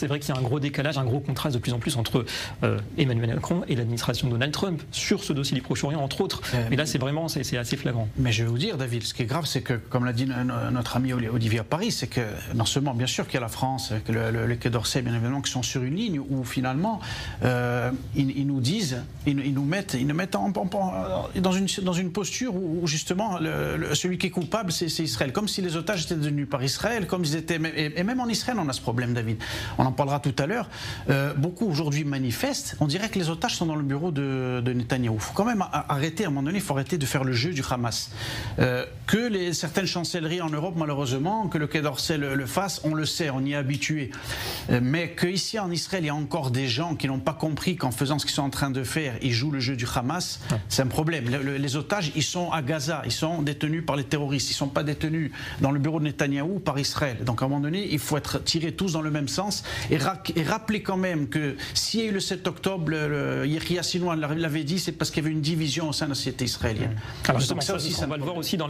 c'est vrai qu'il y a un gros décalage, un gros contraste de plus en plus entre Emmanuel Macron et l'administration de Donald Trump sur ce dossier du Proche-Orient, entre autres. Mais là, c'est vraiment, c'est assez flagrant. Mais je vais vous dire, David, ce qui est grave, c'est que, comme l'a dit notre ami Olivier à Paris, c'est que non seulement, bien sûr, qu'il y a la France, que le Quai d'Orsay, bien évidemment, qui sont sur une ligne où finalement, ils nous disent, ils nous mettent dans une posture où justement, celui qui est coupable, c'est Israël. Comme si les otages étaient devenus par Israël, comme ils étaient, et même en Israël, on a ce problème, David. On en parlera tout à l'heure. Beaucoup aujourd'hui manifestent. On dirait que les otages sont dans le bureau de Netanyahou. Il faut quand même arrêter, à un moment donné, il faut arrêter de faire le jeu du Hamas. Que certaines chancelleries en Europe, malheureusement, que le Quai d'Orsay le fasse, on le sait, on y est habitué. Mais qu'ici en Israël, il y a encore des gens qui n'ont pas compris qu'en faisant ce qu'ils sont en train de faire, ils jouent le jeu du Hamas, c'est un problème. Les otages, ils sont à Gaza, ils sont détenus par les terroristes, ils ne sont pas détenus dans le bureau de Netanyahou par Israël. Donc à un moment donné, il faut être tirés tous dans le même sens et rappeler quand même que s'il y a eu le 7 octobre, Yehia Sinwar l'avait dit, c'est parce qu'il y avait une division au sein de la société israélienne. Alors justement, ça aussi, on va le voir aussi dans